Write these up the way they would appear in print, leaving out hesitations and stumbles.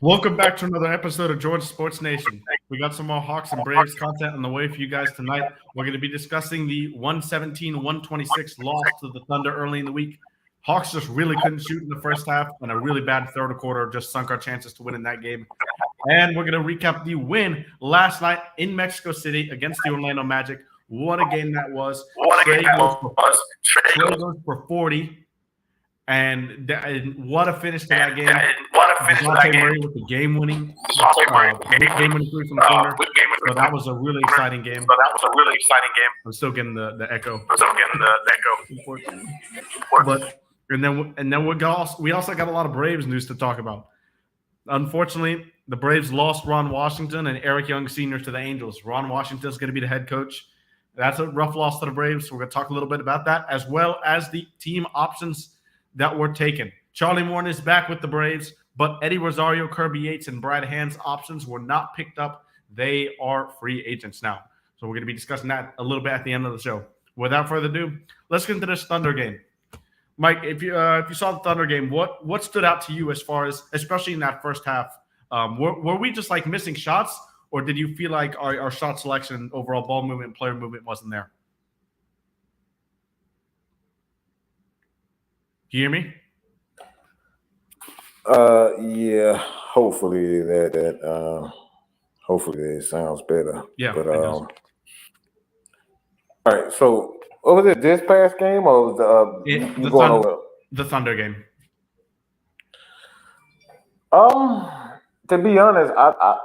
Welcome back to another episode of Georgia Sports Nation. We got some more Hawks and Braves content on the way for you guys tonight. We're going to be discussing the 117-126 loss to the Thunder early in the week. Hawks just really couldn't shoot in the first half, and a really bad third quarter just sunk our chances to win in that game. And we're going to recap the win last night in Mexico City against the Orlando Magic. What a game that was. Trey goes for 40. And what a finish to that game. DeJounte Murray with the game-winning three from the corner. So that was a really exciting game. I'm still getting the echo. But we also got a lot of Braves news to talk about. Unfortunately, the Braves lost Ron Washington and Eric Young Sr. to the Angels. Ron Washington is going to be the head coach. That's a rough loss to the Braves. So we're going to talk a little bit about that, as well as the team options that were taken. Charlie Morton is back with the Braves, but Eddie Rosario, Kirby Yates, and Brad Hand's options were not picked up. They are free agents now. So we're going to be discussing that a little bit at the end of the show. Without further ado, let's get into this Thunder game. Mike, if you saw the Thunder game, what stood out to you as far as, especially in that first half? Were we just like missing shots, or did you feel like our shot selection, overall ball movement, player movement wasn't there? Do you hear me? Yeah. Hopefully hopefully it sounds better. Yeah. But all right. So, what was it? This past game, or was the Thunder game? To be honest, I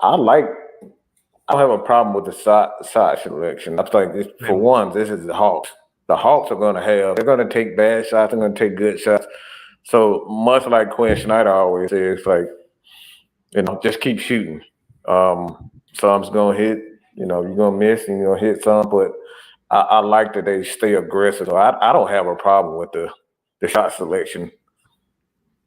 don't have a problem with the shot selection. I think for one, this is the Hawks. The Hawks are they're going to take bad shots. They're going to take good shots. So much like Quinn Snyder always says, like, just keep shooting. Some's going to hit, you're going to miss and you're going to hit some, but I like that they stay aggressive. So I don't have a problem with the shot selection.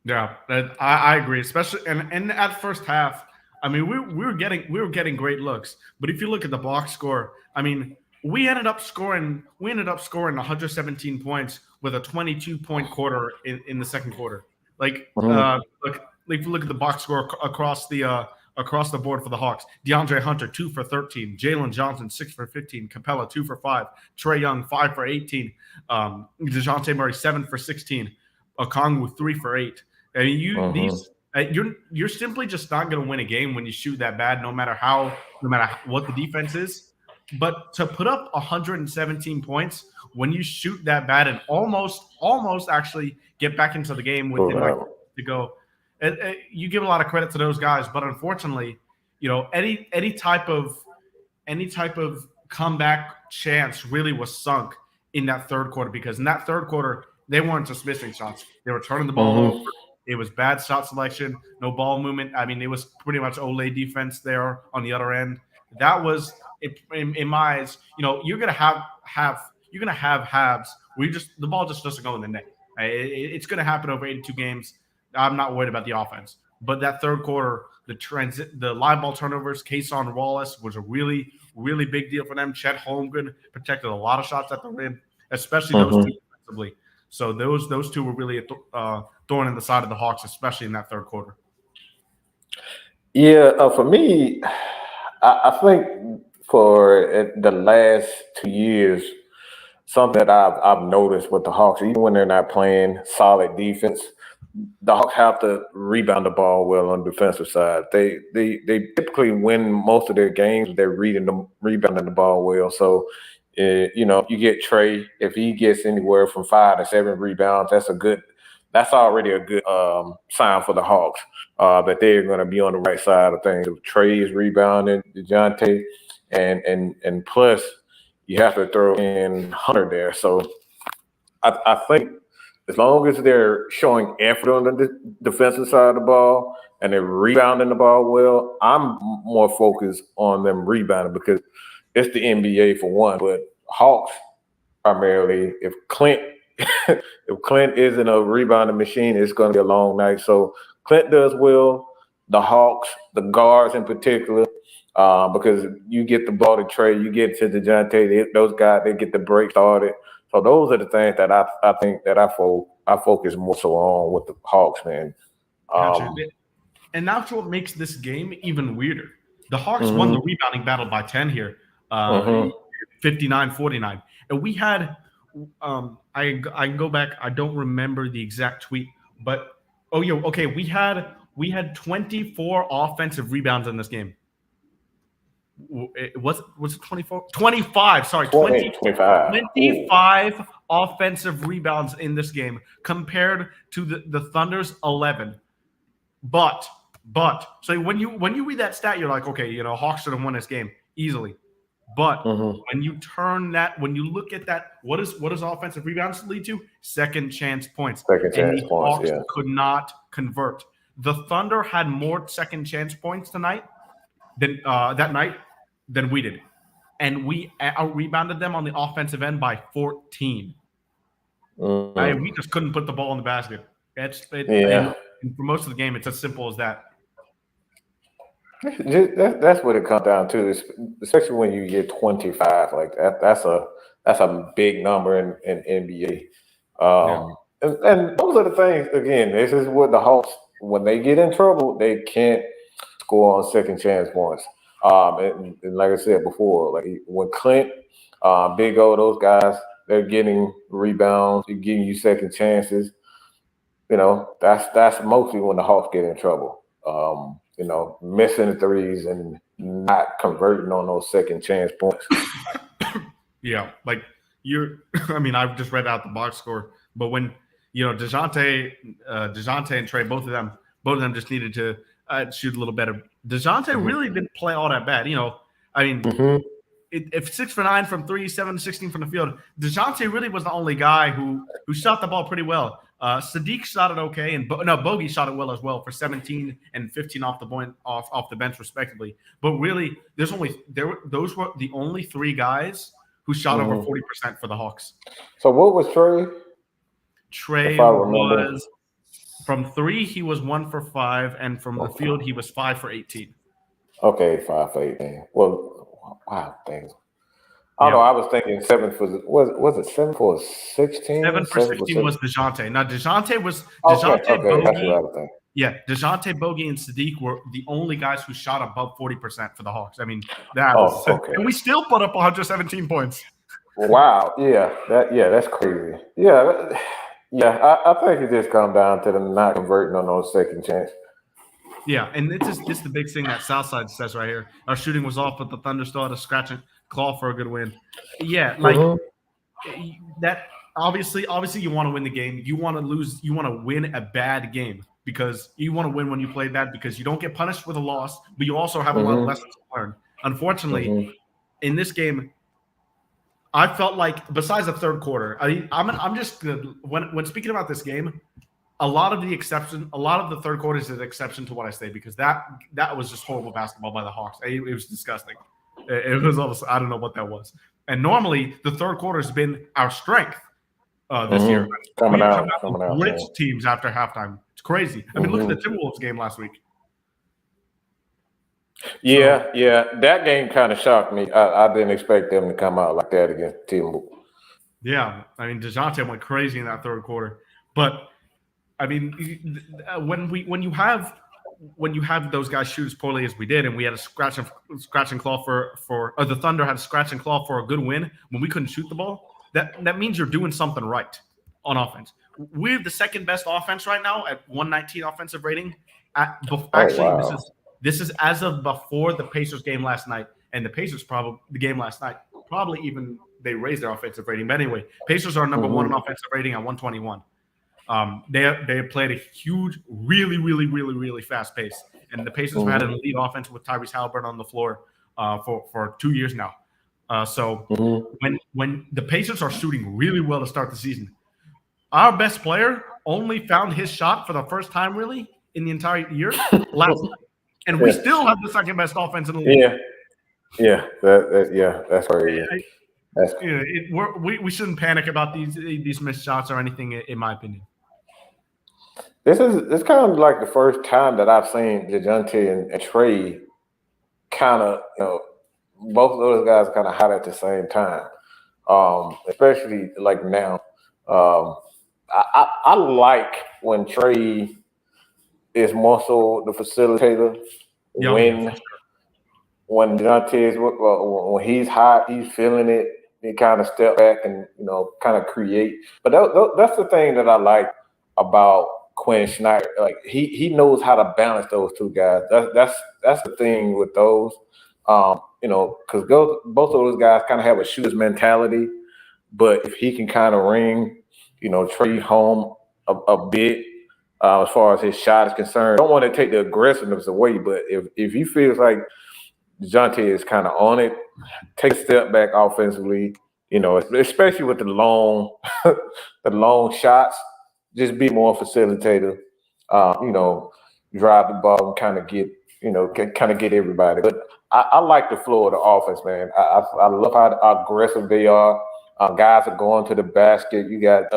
Yeah, I agree, especially and at the first half. I mean, we were getting great looks, but if you look at the box score, I mean, we ended up scoring 117 points with a 22-point quarter in the second quarter. Like, if you look at the box score across the board for the Hawks, DeAndre Hunter 2 for 13, Jalen Johnson 6 for 15, Capella 2 for 5, Trae Young 5 for 18, DeJounte Murray 7 for 16, Okongwu 3 for 8. I mean, you're simply just not going to win a game when you shoot that bad, no matter what the defense is. But to put up 117 points when you shoot that bad and almost actually get back into the game within to go, you give a lot of credit to those guys. But unfortunately, any type of comeback chance really was sunk in that third quarter, because in that third quarter they weren't just missing shots; they were turning the ball over. It was bad shot selection, no ball movement. I mean, it was pretty much Olay defense there on the other end. That was, in my eyes, you're gonna have halves where the ball just doesn't go in the net. It's gonna happen over 82 games. I'm not worried about the offense, but that third quarter, the live ball turnovers, Kason Wallace was a really, really big deal for them. Chet Holmgren protected a lot of shots at the rim, especially those two defensively. So those two were really a thorn in the side of the Hawks, especially in that third quarter. Yeah, for me, I think for the last 2 years, something that I've noticed with the Hawks, even when they're not playing solid defense, the Hawks have to rebound the ball well on the defensive side. They typically win most of their games. They're rebounding the ball well. So, you get Trey, if he gets anywhere from 5 to 7 rebounds, that's already a good sign for the Hawks that they're going to be on the right side of things. If Trey is rebounding, DeJounte, and plus you have to throw in Hunter there. So I think as long as they're showing effort on the defensive side of the ball and they're rebounding the ball well, I'm more focused on them rebounding, because it's the NBA for one. But Hawks primarily, if Clint isn't a rebounding machine, it's going to be a long night. So Clint does well. The Hawks, the guards in particular, because you get the ball to Trey, you get to DeJounte, those guys, they get the break started. So those are the things that I think that I focus more so on with the Hawks, man. And that's what makes this game even weirder. The Hawks won the rebounding battle by 10 here, 59-49. And we had, I can go back. I don't remember the exact tweet, but okay. We had 24 offensive rebounds in this game. It was it 24? 25. Sorry, 25. 25 offensive rebounds in this game compared to the Thunder's 11. But so when you read that stat, you're like, okay, Hawks should have won this game easily. But when you look at that, what does offensive rebounds lead to? Second chance points. Hawks could not convert. The Thunder had more second chance points tonight than that night than we did, and we out-rebounded them on the offensive end by 14. We just couldn't put the ball in the basket. And for most of the game, it's as simple as that. That's what it comes down to, especially when you get 25 like that. That's a big number in NBA. And those are the things. Again, this is what the Hawks, when they get in trouble, they can't score on second chance points. And like I said before, like when Clint, Big O, those guys, they're getting rebounds, they're giving you second chances. That's mostly when the Hawks get in trouble. Missing the threes and not converting on those second chance points. Yeah, like I've just read out the box score, but when DeJounte and Trey, both of them just needed to shoot a little better. DeJounte really didn't play all that bad. If 6 for 9 from 3, 7 16 from the field, DeJounte really was the only guy who shot the ball pretty well. Sadiq shot it okay, and Bogey shot it well as well for 17 and 15 off the bench respectively. But really, those were the only 3 guys who shot over 40% for the Hawks. So what was Trey? Trey was from 3, he was 1 for 5, and from the field he was 5 for 18. Okay, 5 for 18. Well, wow, thanks. I don't know. I was thinking 7 for was it 7 for 16? 7 for 16 was DeJounte. Now DeJounte was okay, Bogey. That's what I was thinking. Yeah, DeJounte, Bogey, and Sadiq were the only guys who shot above 40% for the Hawks. I mean, and we still put up 117 points. Wow. Yeah, that's crazy. Yeah, I think it just comes down to them not converting on those second chance. Yeah, and it's the big thing that Southside says right here. Our shooting was off, but the Thunder still had a scratch and claw for a good win. Yeah, that. Obviously, you want to win the game. You want to lose. You want to win a bad game because you want to win when you play bad because you don't get punished with a loss, but you also have a lot of lessons to learn. Unfortunately, in this game, I felt like besides the third quarter, I'm just when speaking about this game, a lot of the third quarter is an exception to what I say because that was just horrible basketball by the Hawks. It was disgusting. It was almost, I don't know what that was. And normally the third quarter has been our strength this year. Coming out rich teams after halftime. It's crazy. I mean, look at the Timberwolves game last week. Yeah, that game kind of shocked me. I didn't expect them to come out like that against Timberwolves. Yeah, I mean, DeJounte went crazy in that third quarter, but I mean, when you have those guys shoot as poorly as we did, and we had a scratch and claw for the Thunder had a scratch and claw for a good win when we couldn't shoot the ball. That means you're doing something right on offense. We have the second best offense right now at 119 offensive rating. This is as of before the Pacers game last night, and the Pacers probably even they raised their offensive rating. But anyway, Pacers are number 1 in offensive rating at 121. They have played a huge, really, really, really, really fast pace, and the Pacers have had an elite offense with Tyrese Halliburton on the floor for 2 years now. When the Pacers are shooting really well to start the season, our best player only found his shot for the first time really in the entire year last night, and we still have the second best offense in the league. That's right. We shouldn't panic about these missed shots or anything, in my opinion. It's kind of like the first time that I've seen DeJounte and Trey kind of, both of those guys kind of hot at the same time, especially like now. I like when Trey is more so the facilitator. Yeah, yeah, for When Deontay when he's hot, he's feeling it. He kind of step back and kind of create. But that's the thing that I like about Quinn Snyder. Like he knows how to balance those two guys. That's the thing with those. Because both of those guys kind of have a shooter's mentality. But if he can kind of ring, Trey home a bit as far as his shot is concerned, I don't want to take the aggressiveness away. But if he feels like DeJounte is kind of on it, take a step back offensively, especially with the long, the long shots, just be more facilitator, drive the ball and kind of get everybody. But I like the flow of the offense, man. I love how aggressive they are. Guys are going to the basket. You got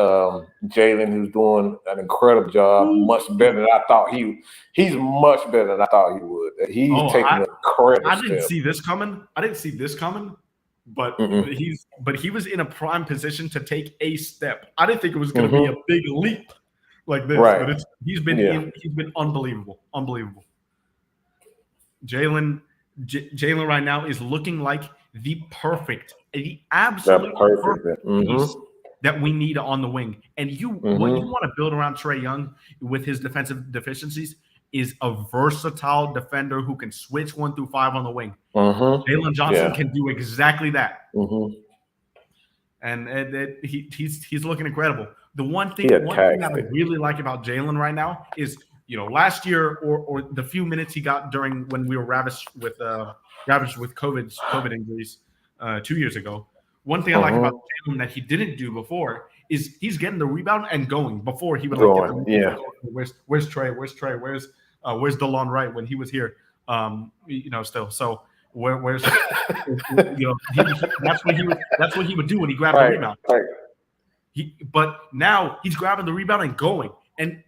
Jalen, who's doing an incredible job, much better than I thought he's much better than I thought he would. He's taking an incredible I didn't step. see this coming. But he was in a prime position to take a step. I didn't think it was going to be a big leap like this. Right. But he's been unbelievable. Jalen right now is looking like the absolute perfect piece that we need on the wing. And what you want to build around Trae Young with his defensive deficiencies is a versatile defender who can switch 1 through 5 on the wing. Jalen Johnson can do exactly that. And he's looking incredible. The one thing that I really like about Jalen right now is, last year or the few minutes he got during when we were ravaged with COVID injuries 2 years ago. One thing I like about Jalen that he didn't do before is he's getting the rebound and going. Before he would get the rebound. Where's Trey? Where's DeLon Wright when he was here? Still. So where's that's what he would do when he grabbed the rebound. But now he's grabbing the rebound and going. And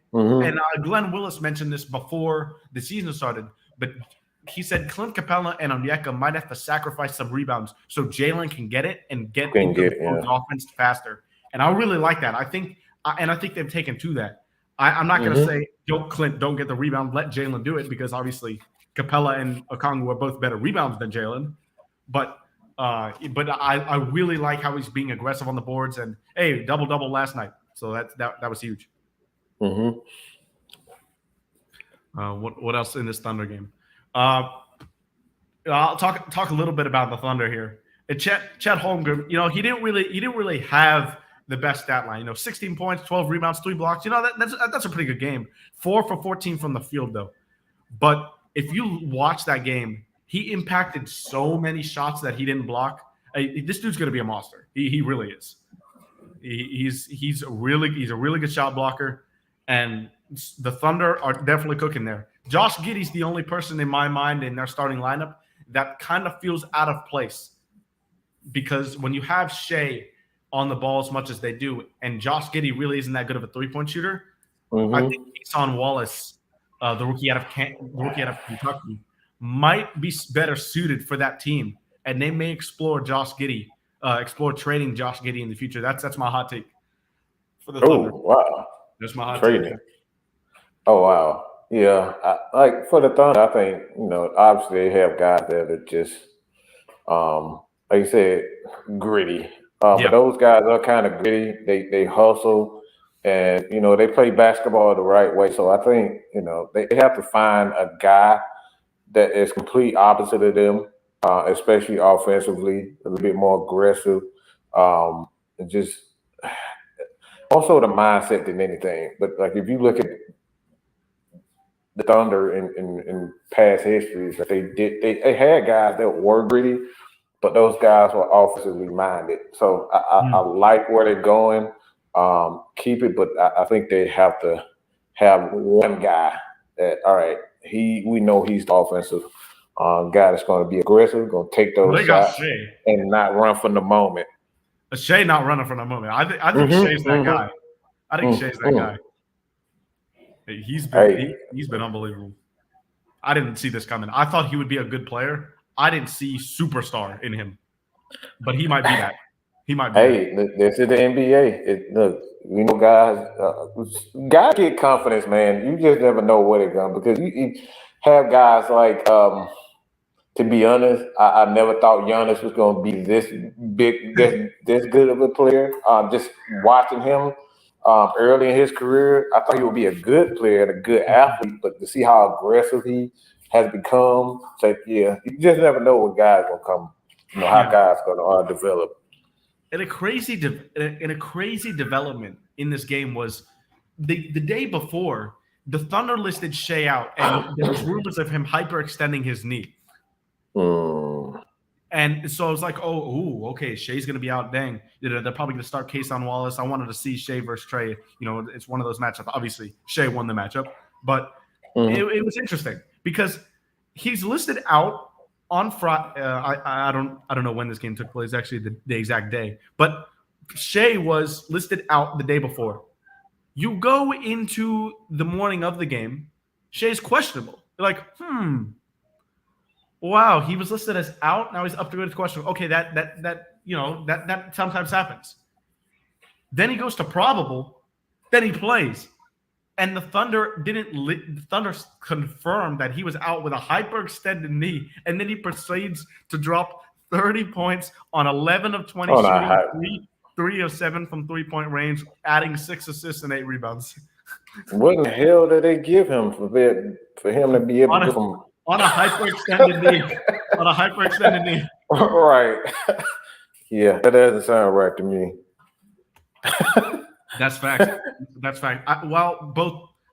Glenn Willis mentioned this before the season started, but he said Clint Capella and Onyeka might have to sacrifice some rebounds so Jalen can get it and get into the offense faster. And I really like that. I think they've taken to that. I'm not going to say don't get the rebound, let Jalen do it, because obviously Capella and Okongwu are both better rebounds than Jalen. But I really like how he's being aggressive on the boards, and hey, double last night, so that was huge. What else in this Thunder game? I'll talk a little bit about the Thunder here. Chet Holmgren, he didn't really have the best stat line. 16 points, 12 rebounds, 3 blocks. That's a pretty good game. 4 for 14 from the field though. But if you watch that game, he impacted so many shots that he didn't block. This dude's going to be a monster. He really is. He's a really good shot blocker, and the Thunder are definitely cooking there. Josh Giddey's the only person in my mind in their starting lineup that kind of feels out of place, because when you have Shea on the ball as much as they do, and Josh Giddey really isn't that good of a three-point shooter, I think Eson Wallace, the rookie out of Kentucky, might be better suited for that team, and they may explore trading Josh Giddey in the future. That's my hot take for the Thunder. Oh, wow. That's my hot trading. take. Oh, wow. Yeah. Like for the Thunder, I think, obviously they have guys that are just, like you said, gritty. But those guys are kind of gritty. They hustle, and, they play basketball the right way. So I think, they have to find a guy that is complete opposite of them, especially offensively, a little bit more aggressive, and just also the mindset than anything. But like if you look at the Thunder in past histories, they had guys that were gritty, but those guys were offensively minded. So I like where they're going. Keep it, but I think they have to have one guy that, all right, we know he's the offensive guy that's going to be aggressive, going to take those shots and not run from the moment. Shea not running from the moment. I think Shea's that guy. I think Shea's that guy. He's been unbelievable. I didn't see this coming. I thought he would be a good player. I didn't see superstar in him, but he might be that. He might be good. Hey, this is the NBA. Look, guys get confidence, man. You just never know what it's going because you have guys like to be honest, I never thought Giannis was going to be this big, this good of a player. Just watching him early in his career, I thought he would be a good player and a good athlete. But to see how aggressive he has become, it's like, yeah, you just never know what guys gonna come. How guys gonna develop. And a crazy development in this game was the day before the Thunder listed Shea out, and there was rumors of him hyperextending his knee. And so I was like, okay, Shea's going to be out. Dang, they're probably going to start Kason Wallace. I wanted to see Shea versus Trey. It's one of those matchups. Obviously, Shea won the matchup, but it was interesting because he's listed out on Friday. I don't know when this game took place. Actually, the exact day, but Shea was listed out the day before. You go into the morning of the game, Shea's questionable. You're like, wow, he was listed as out. Now he's up to go to question. Okay, that sometimes happens. Then he goes to probable. Then he plays, and the Thunder The Thunder confirmed that he was out with a hyperextended knee, and then he proceeds to drop 30 points on 11 of 20 shooting, 3 of 7 from 3-point range, adding 6 assists and 8 rebounds. What in the hell did they give him for him to be able to? On a hyperextended knee. On a hyperextended knee. Right. Yeah, that doesn't sound right to me. That's fact. That's fact.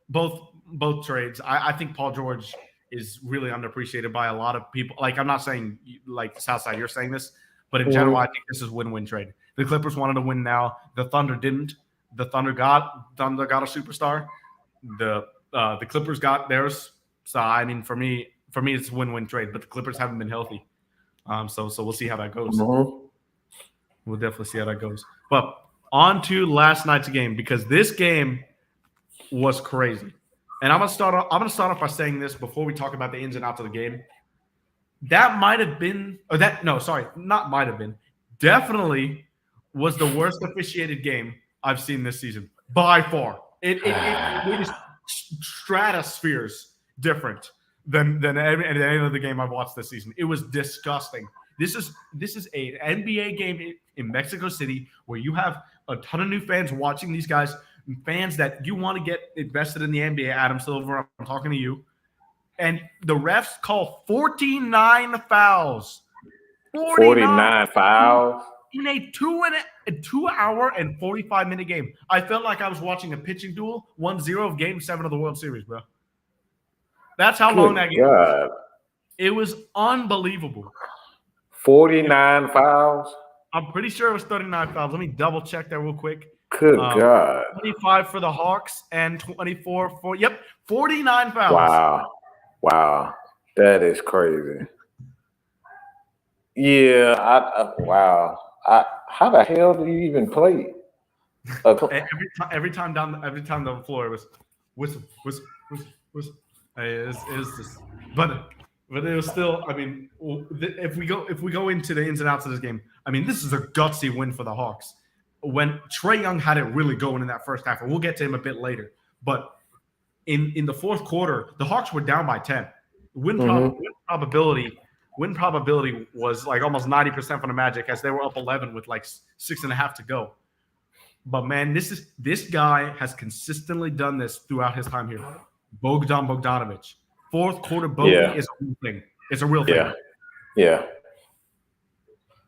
Both trades. I think Paul George is really underappreciated by a lot of people. Like, I'm not saying like the South Side, you're saying this, but in general, I think this is win-win trade. The Clippers wanted to win now. The Thunder didn't. The Thunder got a superstar. The Clippers got theirs. So I mean, for me, it's a win-win trade, but the Clippers haven't been healthy. So we'll see how that goes. We'll definitely see how that goes. But on to last night's game, because this game was crazy. And I'm gonna start off by saying this before we talk about the ins and outs of the game. That might have been, not might have been, definitely was the worst officiated game I've seen this season by far. It was stratospheres different than any other game I've watched this season. It was disgusting. This is an NBA game in Mexico City where you have a ton of new fans watching these guys, fans that you want to get invested in the NBA. Adam Silver, I'm talking to you. And the refs call 49 fouls. 49 fouls? In a 2 hour and 45-minute game. I felt like I was watching a pitching duel, 1-0 of Game 7 of the World Series, bro. That's how long that game was. It was unbelievable. 49 fouls? I'm pretty sure it was 39 fouls. Let me double check that real quick. Good God. 25 for the Hawks and 24 for 49 fouls. Wow. That is crazy. Yeah, wow. How the hell do you even play? Every time down the floor it was whistle. It was just, but it was still. I mean, if we go into the ins and outs of this game, I mean, this is a gutsy win for the Hawks. When Trae Young had it really going in that first half, and we'll get to him a bit later. But in the fourth quarter, the Hawks were down by 10. Win probability was like almost 90% for the Magic, as they were up 11 with like 6.5 to go. But man, this guy has consistently done this throughout his time here. Bogdan Bogdanović. Fourth quarter bogey is a real thing. It's a real thing. Yeah.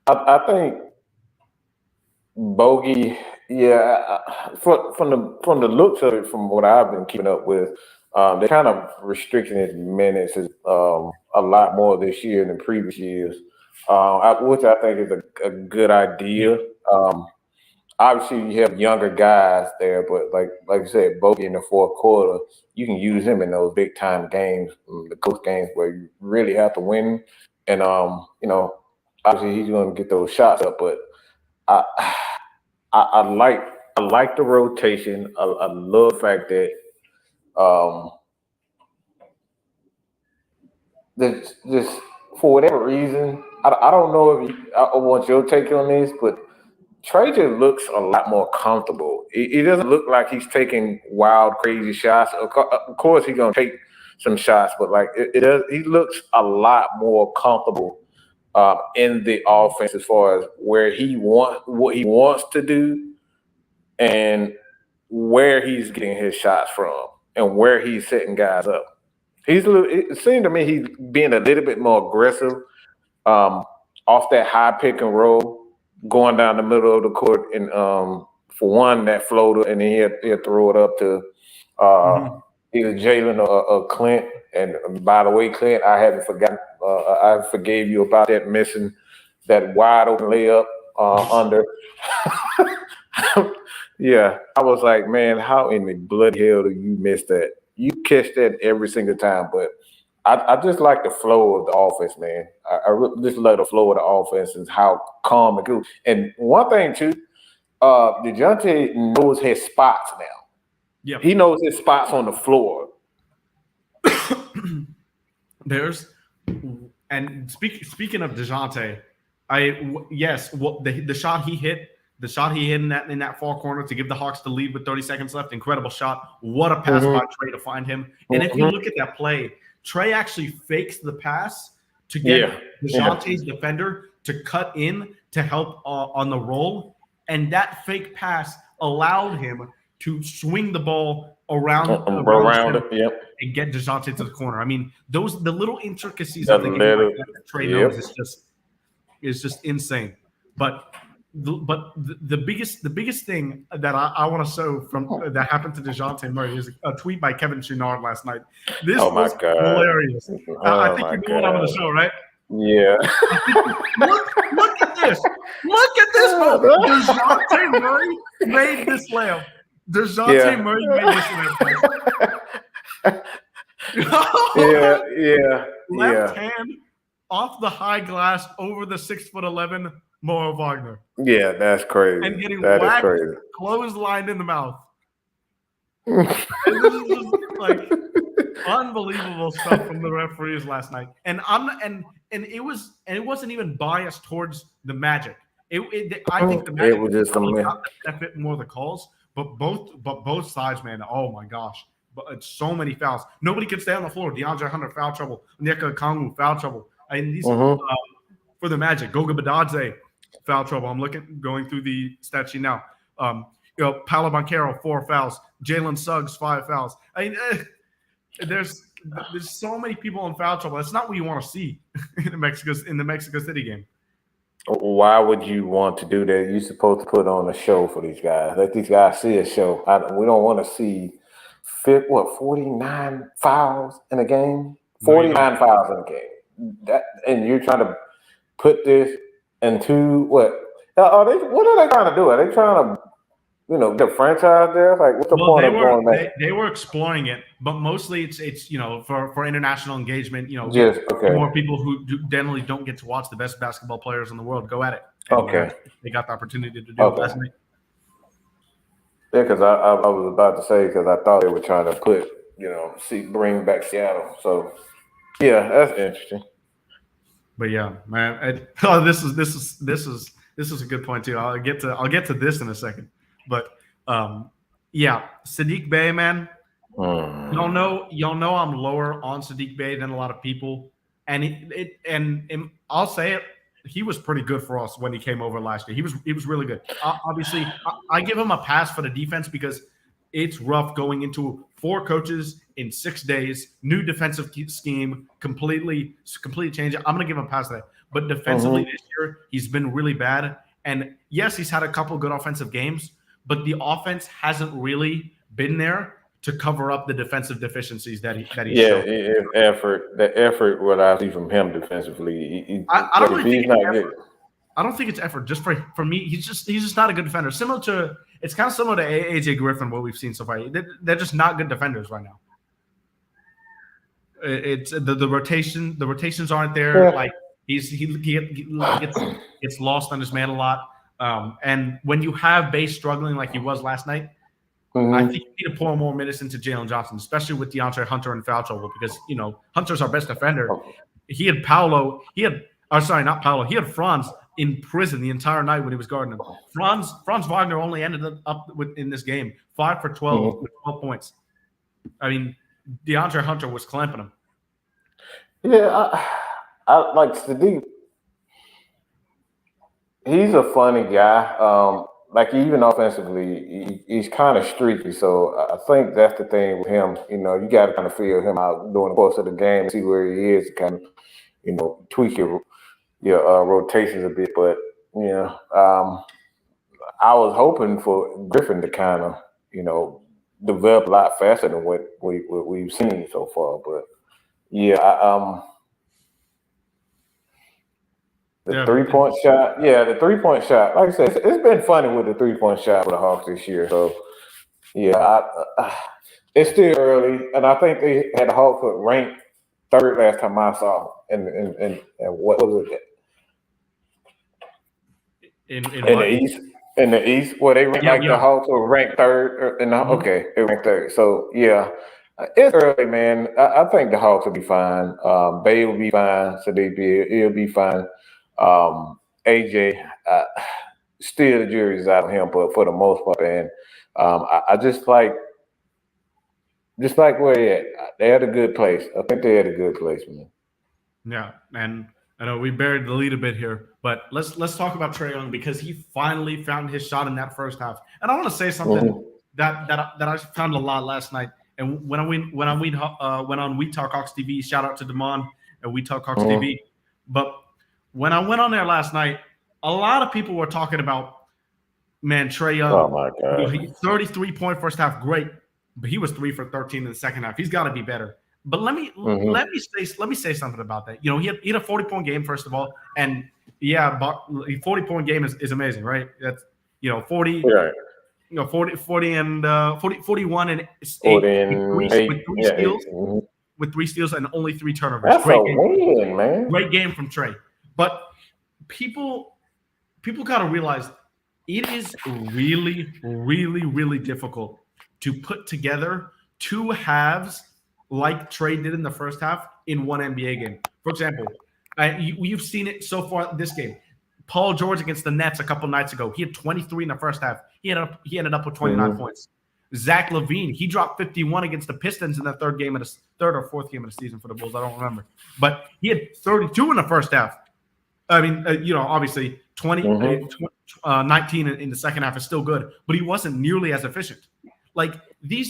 I think bogey. From the looks of it, from what I've been keeping up with, they're kind of restricting his minutes a lot more this year than previous years, which I think is a good idea. Obviously, you have younger guys there, but like you said, Bogey in the fourth quarter, you can use him in those big time games, the close games where you really have to win. And obviously he's going to get those shots up. But I like the rotation. I love the fact that this for whatever reason, I don't know if I want your take on this, but Trey just looks a lot more comfortable. It doesn't look like he's taking wild, crazy shots. Of course, he's gonna take some shots, but like it does, he looks a lot more comfortable in the offense as far as where what he wants to do, and where he's getting his shots from, and where he's setting guys up. It seemed to me he's being a little bit more aggressive off that high pick and roll, going down the middle of the court, and for one that floater, and then he'll throw it up to either Jalen or Clint. And by the way, Clint, I haven't forgotten. I forgave you about that missing that wide open layup under. Yeah, I was like, man, how in the bloody hell do you miss that? You catch that every single time, but I just like the flow of the offense, man. I just love the flow of the offense and how calm and cool. And one thing too, DeJounte knows his spots now. Yeah, he knows his spots on the floor. Speaking of DeJounte, the shot he hit. The shot he hit in that far corner to give the Hawks the lead with 30 seconds left, incredible shot. What a pass by Trey to find him. And if you look at that play, Trey actually fakes the pass to get DeJounte's defender to cut in to help on the roll. And that fake pass allowed him to swing the ball around it, and get DeJounte to the corner. I mean, the little intricacies of the game that Trey knows is just insane. But the biggest thing that I want to show from that happened to DeJounte Murray is a tweet by Kevin Chouinard last night. This was hilarious. I think you know what I'm going to show, right? Yeah. Look at this. Look at this moment. DeJounte Murray made this layup. DeJounte Murray made this layup. Left hand off the high glass over the 6'11" Mo Wagner. Yeah, that's crazy. And getting whacked, clotheslined in the mouth. And this is just like unbelievable stuff from the referees last night. And it wasn't even biased towards the Magic. I think the Magic was just a bit more the calls, but both sides, man. Oh my gosh. But it's so many fouls. Nobody can stay on the floor. DeAndre Hunter, foul trouble. Onyeka Okongwu, foul trouble. And these for the Magic, Goga Bitadze, foul trouble. I'm going through the stat sheet now. Paolo Banchero, 4 fouls. Jalen Suggs, 5 fouls. I mean, there's so many people in foul trouble. That's not what you want to see in the Mexico City game. Why would you want to do that? You're supposed to put on a show for these guys. Let these guys see a show. We don't want to see 49 fouls in a game? 49 fouls in a game. And you're trying to put this into what? What are they trying to do? Are they trying to, get a franchise there? Like, what's the point of going back? They were exploring it, but mostly it's for international engagement. More people who generally don't get to watch the best basketball players in the world go at it. And they got the opportunity to do it last night. Yeah, because I was about to say, because I thought they were trying to bring back Seattle. So yeah, that's interesting. But yeah, man, this is a good point too. I'll get to this in a second. But Saddiq Bey, man, y'all know I'm lower on Saddiq Bey than a lot of people, and I'll say it, he was pretty good for us when he came over last year. He was really good. Obviously, I give him a pass for the defense because it's rough going into 4 coaches in 6 days, new defensive scheme, completely change it. I'm gonna give him a pass to that. But defensively this year, he's been really bad. And yes, he's had a couple good offensive games, but the offense hasn't really been there to cover up the defensive deficiencies that he showed. The effort what I see from him defensively. I don't really think it's effort. I don't think it's effort. Just for me, he's just not a good defender. It's kind of similar to AJ Griffin, what we've seen so far. They're just not good defenders right now. It's the rotation. The rotations aren't there. Yeah. Like he gets lost on his man a lot. And when you have Base struggling like he was last night, I think you need to pour more minutes into Jalen Johnson, especially with DeAndre Hunter in foul trouble, because Hunter's our best defender. He had Paolo. He had Franz in prison the entire night when he was guarding him. Franz Wagner only ended up in this game 5 for 12 with 12 points. I mean, DeAndre Hunter was clamping him. Yeah, I like Sadiq. He's a funny guy. Like even offensively, he's kind of streaky. So I think that's the thing with him. You got to kind of feel him out during the course of the game, see where he is, kind of, tweak your rotations a bit. But I was hoping for Griffin to kind of develop a lot faster than what we've seen so far. But yeah, the 3-point shot. Yeah, the 3-point shot. Like I said, it's been funny with the 3-point shot for the Hawks this year. So, yeah, it's still early, and I think they had the Hawks ranked third last time I saw. And what was it? In the East. In the East, where they ranked the Hawks were ranked third. Okay, they ranked third. So, yeah. It's early, man. I think the Hawks will be fine. Bay will be fine. Sadiq, he'll be fine. AJ, still the jury's out on him, but for the most part, and I just like where they're at a good place. I think they're at a good place, man. Yeah, and I know we buried the lead a bit here, but let's talk about Trae Young because he finally found his shot in that first half. And I want to say something that I found a lot last night. And when on We Talk Hawks TV, shout out to Damon and We Talk Hawks TV. But when I went on there last night, a lot of people were talking about, man, Trae Young. Oh my God, 33-point first half, great, but he was 3 for 13 in the second half. He's got to be better. But let me say something about that. He had a 40-point game first of all, and yeah, but a 40-point game is amazing, right? That's 40. Right. 40 and 41 and 8 with three steals. With 3 steals and only 3 turnovers. That's great game. Win, man. Great game from Trae. But people got to realize it is really, really, really difficult to put together 2 halves like Trae did in the first half in one NBA game. For example, you've seen it so far this game. Paul George against the Nets a couple nights ago. He had 23 in the first half. He ended up with 29 points. Zach LaVine, he dropped 51 against the Pistons in the third or fourth game of the season for the Bulls. I don't remember. But he had 32 in the first half. I mean, obviously 19 in the second half is still good, but he wasn't nearly as efficient. Like a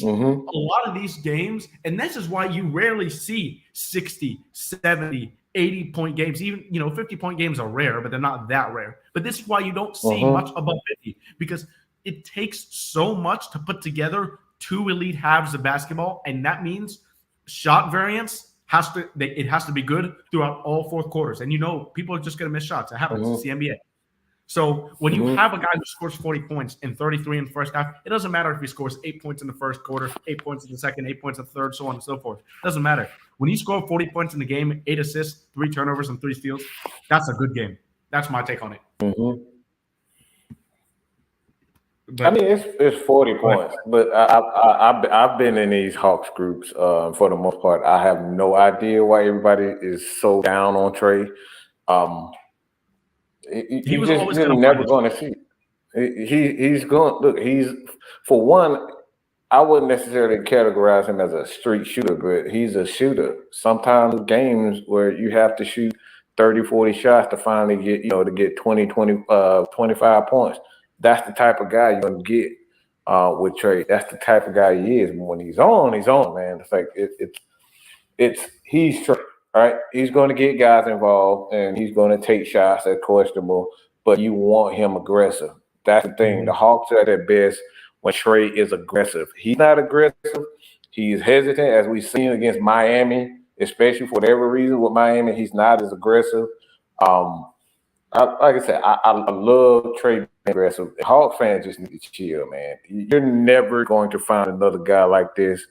lot of these games, and this is why you rarely see 60, 70, 80-point games. Even 50-point games are rare, but they're not that rare. But this is why you don't see much above 50, because it takes so much to put together 2 elite halves of basketball, and that means shot variance has to be good throughout all 4 quarters. And people are just going to miss shots. It happens. It's the NBA. So when you have a guy who scores 40 points and 33 in the first half, it doesn't matter if he scores 8 points in the first quarter, 8 points in the second, 8 points in the third, so on and so forth. It doesn't matter. When you score 40 points in the game, 8 assists, 3 turnovers, and 3 steals, that's a good game. That's my take on it. But, I mean, it's 40 points, but I've been in these Hawks groups for the most part. I have no idea why everybody is so down on Trae. He was just never going to see. He's going look. He's for one. I wouldn't necessarily categorize him as a street shooter, but he's a shooter. Sometimes games where you have to shoot 30, 40 shots to finally get to get 20, 25 points. That's the type of guy you're going to get with Trae. That's the type of guy he is. When he's on, man. It's like he's Trae, right? He's going to get guys involved, and he's going to take shots that's questionable, but you want him aggressive. That's the thing. The Hawks are at their best when Trae is aggressive. He's not aggressive. He's hesitant, as we've seen against Miami, especially for whatever reason with Miami. He's not as aggressive. Like I said, I love Trae aggressive. Hawks fans just need to chill, man. You're never going to find another guy like this.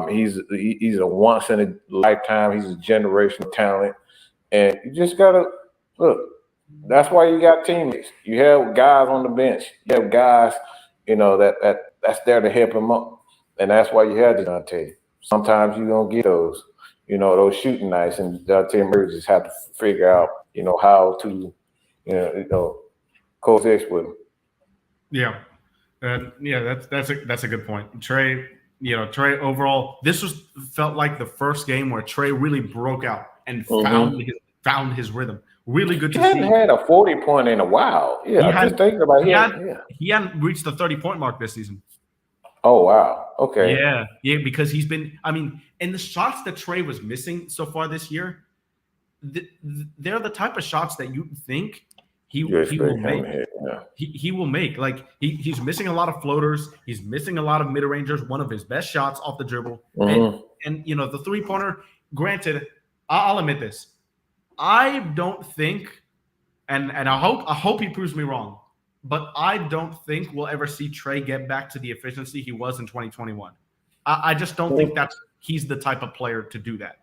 He's a once in a lifetime. He's a generational talent, and you just gotta look. That's why you got teammates. You have guys on the bench. You have guys, that's there to help him up, and that's why you have Dejounte. Sometimes you're gonna get those, those shooting nights, and Dejounte Murray just have to figure out, how to coexist with him. Yeah. That's a good point. Trey, Trey overall, felt like the first game where Trey really broke out and found his rhythm. Really good He to see. hadn't had a 40-point in a while. Yeah, I'm just thinking about him. He hadn't reached the 30-point mark this season. Oh, wow. Okay. Yeah, because he's been, and the shots that Trey was missing so far this year, they're the type of shots that you think he will make. He will make. Like he's missing a lot of floaters. He's missing a lot of mid-rangers. One of his best shots off the dribble. And the three-pointer, granted, I'll admit this. I don't think, and I hope he proves me wrong, but I don't think we'll ever see Trey get back to the efficiency he was in 2021. I just don't think he's the type of player to do that.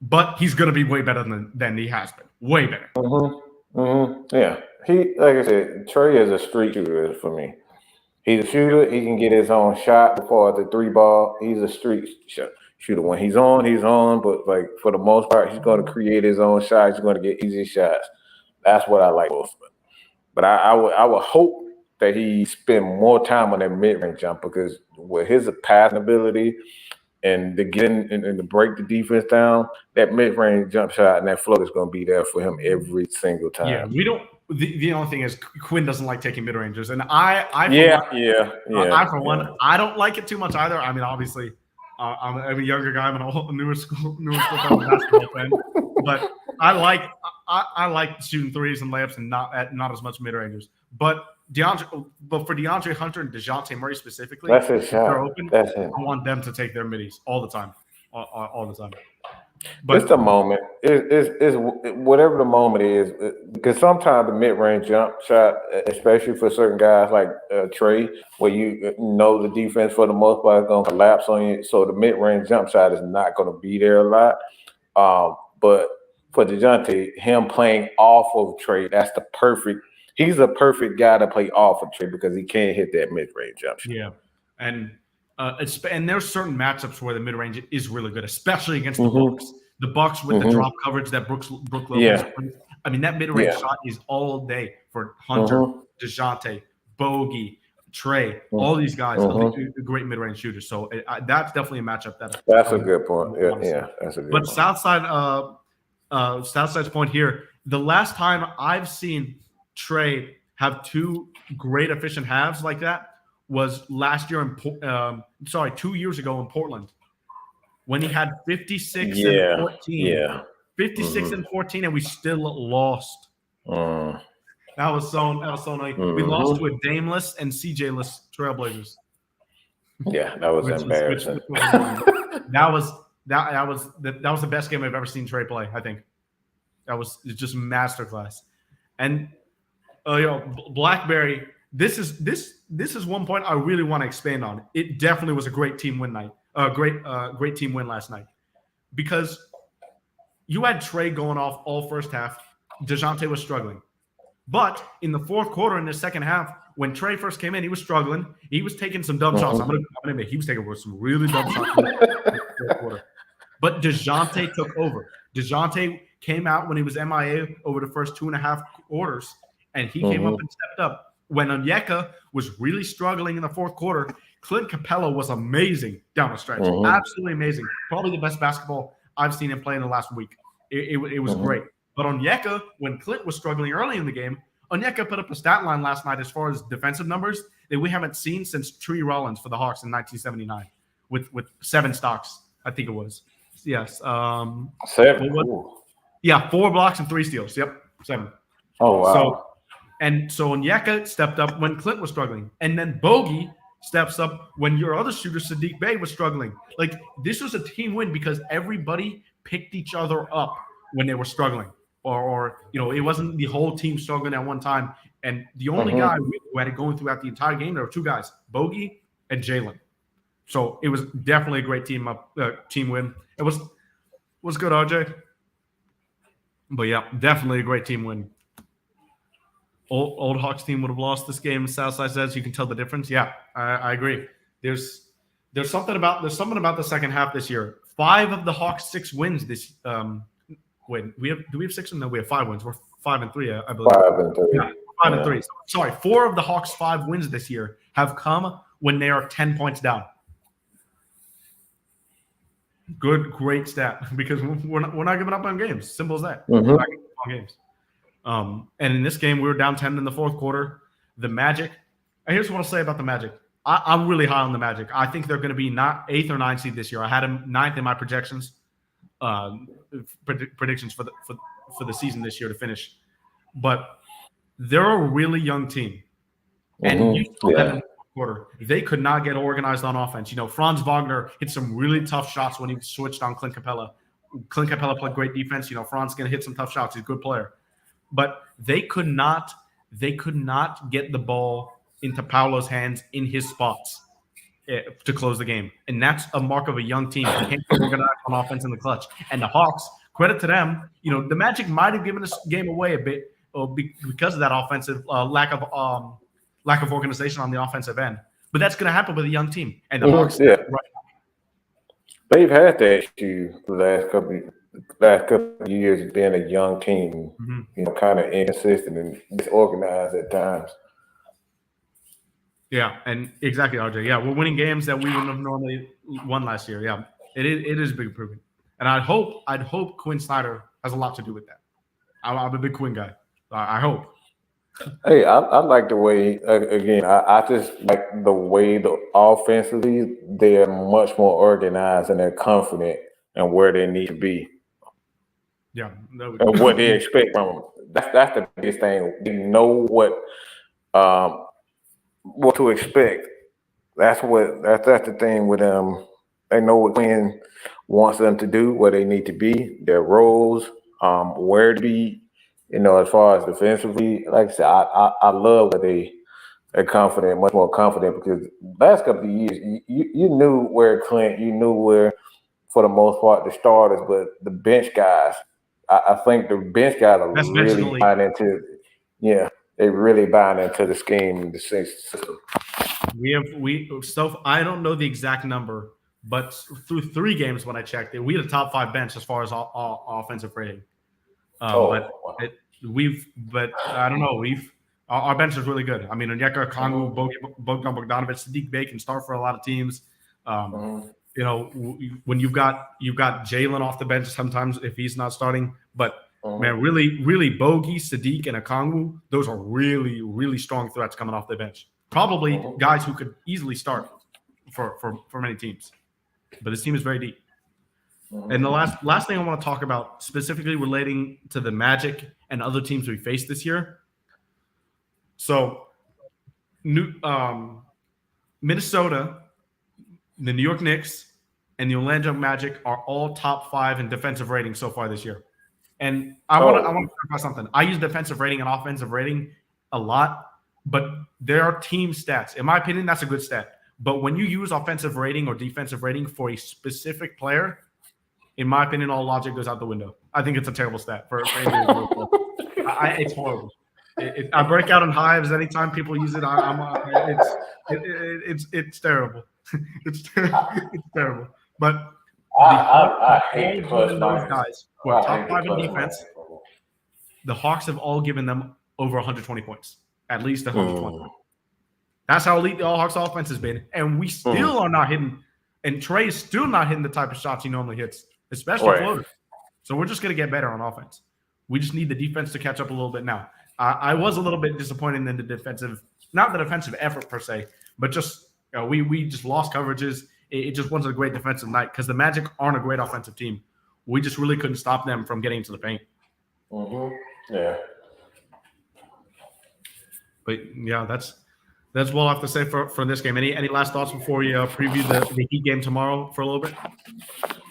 But he's going to be way better than he has been. Way better. Yeah. Like I said, Trey is a street shooter for me. He's a shooter. He can get his own shot before the three ball. He's a street shooter. When he's on, he's on. But like for the most part, he's going to create his own shots. He's going to get easy shots. That's what I like most of it. But I would hope that he spend more time on that mid-range jump because with his passing ability and to get in and to break the defense down, that mid-range jump shot and that float is going to be there for him every single time. Yeah, we don't. The only thing is Quinn doesn't like taking mid-rangers, and I for one, I don't like it too much either. I mean, obviously, I'm a younger guy. I'm a newer school basketball fan, but I like shooting threes and layups and not as much mid-rangers. But for DeAndre Hunter and DeJounte Murray specifically, that's his shot. They're open. I want them to take their middies all the time, all the time. But it's the moment. It's whatever the moment is. Because sometimes the mid-range jump shot, especially for certain guys like Trey, where you know the defense for the most part is going to collapse on you. So the mid-range jump shot is not going to be there a lot. But for DeJounte, him playing off of Trey, he's a perfect guy to play off of Trey because he can't hit that mid-range jump shot. Yeah. And there's certain matchups where the mid-range is really good, especially against the Bucks. The Bucks with the drop coverage that Brook Lopez plays. I mean, that mid-range shot is all day for Hunter, DeJounte, Bogey, Trey, all these guys. Great mid-range shooters. So that's definitely a matchup. That's a good point. Yeah, that's a good point. But Southside's point here, the last time I've seen Trey have two great efficient halves like that was last year 2 years ago in Portland when he had 56 and 14. Yeah. 56 and 14, and we still lost. That was so annoying. We lost to a Dameless and CJ-less Trailblazers. Yeah, that was embarrassing. That was the best game I've ever seen Trey play, I think. That was just masterclass. And Blackberry, this is one point I really want to expand on. It definitely was a great team win night. Great team win last night. Because you had Trey going off all first half. DeJounte was struggling. But in the fourth quarter, in the second half, when Trey first came in, he was struggling. He was taking some dumb shots. I'm gonna admit he was taking some really dumb shots in the fourth quarter. But DeJounte took over. DeJounte came out when he was MIA over the first 2.5 quarters, and he came up and stepped up. When Onyeka was really struggling in the fourth quarter, Clint Capella was amazing down the stretch. Absolutely amazing. Probably the best basketball I've seen him play in the last week. It was great. But Onyeka, when Clint was struggling early in the game, Onyeka put up a stat line last night as far as defensive numbers that we haven't seen since Tree Rollins for the Hawks in 1979 with 7 stocks, I think it was. Yes. 7. 4 blocks and 3 steals. Yep, 7. Oh, wow. So Onyeka stepped up when Clint was struggling. And then Bogey steps up when your other shooter, Sadiq Bey, was struggling. Like, this was a team win because everybody picked each other up when they were struggling. Or it wasn't the whole team struggling at one time. And the only guy who had it going throughout the entire game, there were 2 guys, Bogey and Jalen. So it was definitely a great team win. It was good, RJ. But yeah, definitely a great team win. Old Hawks team would have lost this game. Southside says you can tell the difference. Yeah, I agree. There's something about the second half this year. 5 of the Hawks' 6 wins Wait, do we have 6 wins? No, we have 5 wins. We're 5-3, I believe. 5-3. Yeah, 5-3. Sorry, 4 of the Hawks' 5 wins this year have come when they are 10 points down. Great stat, because we're not giving up on games. Simple as that. Mm-hmm. We're not giving up on games. And in this game, we were down 10 in the fourth quarter. The Magic. Here's what I'll say about the Magic. I'm really high on the Magic. I think they're going to be not 8th or 9th seed this year. I had them 9th in my projections, predictions for the season this year to finish. But they're a really young team, and you saw that in the fourth quarter. They could not get organized on offense. Franz Wagner hit some really tough shots when he switched on Clint Capella. Clint Capella played great defense. Franz going to hit some tough shots. He's a good player, but they could not get the ball into Paolo's hands in his spots to close the game. And that's a mark of a young team. They can't be organized on offense in the clutch. And the Hawks, credit to them, the Magic might have given this game away a bit because of that offensive lack of organization on the offensive end. But that's going to happen with a young team. And the Hawks, right now, they've had that issue the last couple of years being a young team, kind of inconsistent and disorganized at times. Yeah, and exactly, RJ. Yeah, we're winning games that we wouldn't have normally won last year. Yeah, it is a big improvement, and I'd hope Quinn Snyder has a lot to do with that. I'm a big Quinn guy. I hope. Hey, I like the way. Again, I just like the way offensively they're much more organized and they're confident in where they need to be. Yeah, and what they expect from them. That's the biggest thing. They know what to expect. That's the thing with them. They know what Quinn wants them to do, where they need to be, their roles, where to be. As far as defensively, like I said, I love that they're confident, much more confident, because last couple of years you knew where Clint, you knew where, for the most part, the starters, but the bench guys, I think the bench guys are really buying into. Yeah. They really buying into the scheme, the system. So I don't know the exact number, but through 3 games when I checked it, we had a top 5 bench as far as all offensive rating. But I don't know. Our bench is really good. I mean, Onyeka Okongwu, Bogdan Bogdanovic, Sadiq Bey can start for a lot of teams. When you've got Jalen off the bench sometimes if he's not starting, but. Man, really, Bogey, Sadiq, and Okongwu, those are really, really strong threats coming off the bench. Probably guys who could easily start for many teams. But this team is very deep. And the last thing I want to talk about, specifically relating to the Magic and other teams we faced this year. So, Minnesota, the New York Knicks, and the Orlando Magic are all top 5 in defensive rating so far this year. And I want to talk about something. I use defensive rating and offensive rating a lot, but there are team stats. In my opinion, that's a good stat. But when you use offensive rating or defensive rating for a specific player, in my opinion, all logic goes out the window. I think it's a terrible stat for individual. It's horrible. I break out in hives anytime people use it. It's terrible. It's terrible. But I hate the first those guys who are top 5 in defense. The Hawks have all given them over 120 points, at least 120. That's how elite the All Hawks offense has been, and we still are not hitting. And Trey is still not hitting the type of shots he normally hits, especially floaters. So we're just going to get better on offense. We just need the defense to catch up a little bit now. I was a little bit disappointed in the defensive, not the defensive effort per se, but just we just lost coverages. It just wasn't a great defensive night because the Magic aren't a great offensive team. We just really couldn't stop them from getting to the paint. Yeah. But yeah, that's what I'll have to say for this game. Any last thoughts before we preview the Heat game tomorrow for a little bit?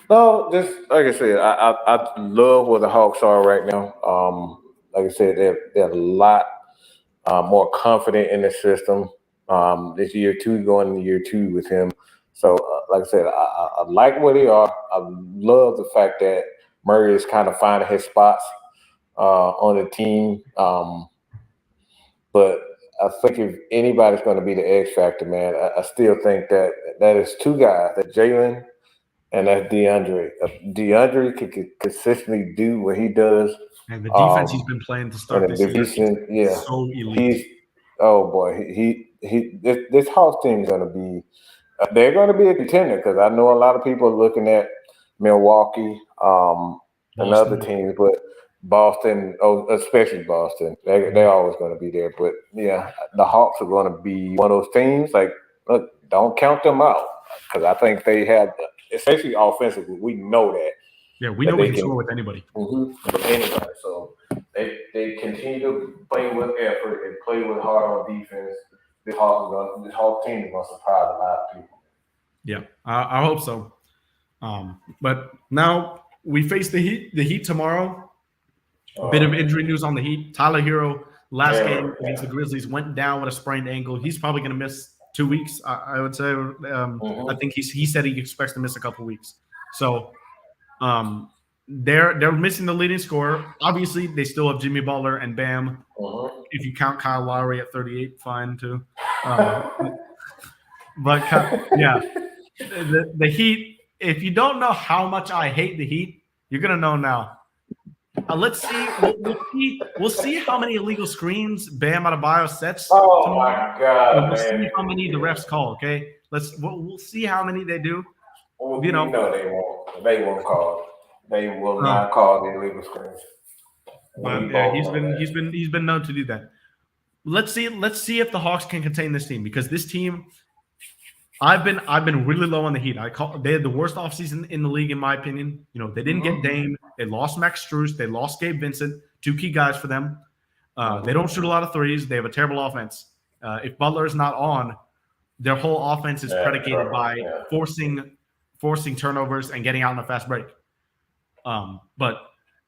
No, just like I said, I love where the Hawks are right now. Like I said, they're a lot more confident in the system. This year 2 going into year 2 with him. So, like I said, I like where they are. I love the fact that Murray is kind of finding his spots on the team. But I think if anybody's going to be the X factor, man, I still think that is 2 guys, that Jalen and that's DeAndre. DeAndre could consistently do what he does. And the defense he's been playing to start And this the year decent, is so elite. he's oh boy, this Hawks team is going to be. They're going to be a contender because I know a lot of people are looking at Milwaukee, and other teams, but Boston, especially Boston, they're always going to be there. But yeah, the Hawks are going to be one of those teams. Like, look, don't count them out because I think they have, especially offensively, we know that. Yeah, we know we can score with anybody. With anybody. So they continue to play with effort and play with hard on defense. This Hawks team is going to surprise a lot of people. Yeah, I hope so. But now we face the Heat. The Heat tomorrow. A bit of injury news on the Heat. Tyler Hero last game against the Grizzlies went down with a sprained ankle. He's probably going to miss 2 weeks. I would say. I think he said he expects to miss a couple weeks. So they're missing the leading scorer. Obviously, they still have Jimmy Butler and Bam. If you count Kyle Lowry at 38, fine too. But yeah, the Heat. If you don't know how much I hate the Heat, you're gonna know now. Let's see. We'll see how many illegal screens Bam Adebayo sets. Oh my God! And we'll see how many the refs call. Okay, we'll see how many they do. Well, they won't. They won't call. They will not call the illegal screens. But yeah, he's been known to do that. Let's see if the Hawks can contain this team because this team. I've been really low on the Heat. They had the worst offseason in the league, in my opinion. You know, they didn't get Dame. They lost Max Strus. They lost Gabe Vincent, 2 key guys for them. They don't shoot a lot of threes. They have a terrible offense. If Butler is not on, their whole offense is predicated by forcing turnovers and getting out in a fast break. But